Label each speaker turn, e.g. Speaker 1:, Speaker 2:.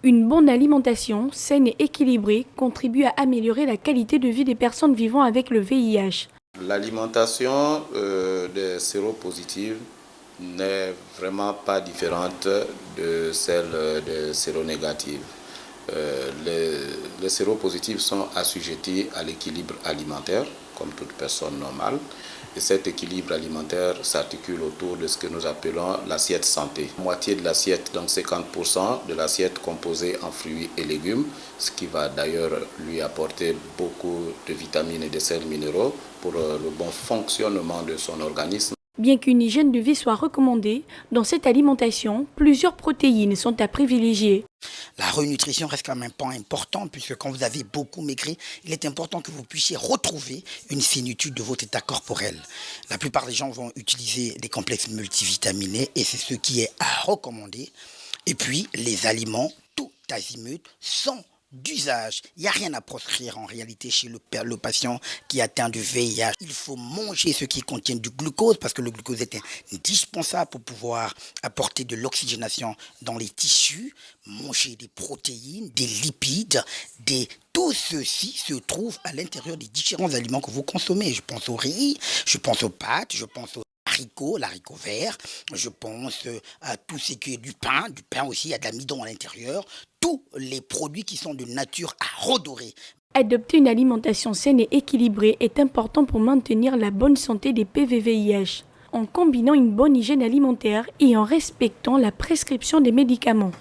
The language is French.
Speaker 1: Une bonne alimentation saine et équilibrée contribue à améliorer la qualité de vie des personnes vivant avec le VIH.
Speaker 2: L'alimentation des séropositifs n'est vraiment pas différente de celle des séronégatives. Les séropositifs sont assujettis à l'équilibre alimentaire, comme toute personne normale. Et cet équilibre alimentaire s'articule autour de ce que nous appelons l'assiette santé. Moitié de l'assiette, donc 50% de l'assiette composée en fruits et légumes, ce qui va d'ailleurs lui apporter beaucoup de vitamines et de sels minéraux pour le bon fonctionnement de son organisme.
Speaker 1: Bien qu'une hygiène de vie soit recommandée, dans cette alimentation, plusieurs protéines sont à privilégier.
Speaker 3: La renutrition reste quand même un point important puisque quand vous avez beaucoup maigri, il est important que vous puissiez retrouver une finitude de votre état corporel. La plupart des gens vont utiliser des complexes multivitaminés et c'est ce qui est à recommander. Et puis, les aliments, tout azimut, sont d'usage. Il n'y a rien à proscrire en réalité chez le patient qui atteint du VIH. Il faut manger ce qui contient du glucose parce que le glucose est indispensable pour pouvoir apporter de l'oxygénation dans les tissus. Manger des protéines, des lipides, tout ceci se trouve à l'intérieur des différents aliments que vous consommez. Je pense au riz, je pense aux pâtes, je pense aux l'haricot vert, je pense à tout ce qui est du pain aussi, il y a de l'amidon à l'intérieur, tous les produits qui sont de nature à redorer.
Speaker 1: Adopter une alimentation saine et équilibrée est important pour maintenir la bonne santé des PVVIH, en combinant une bonne hygiène alimentaire et en respectant la prescription des médicaments.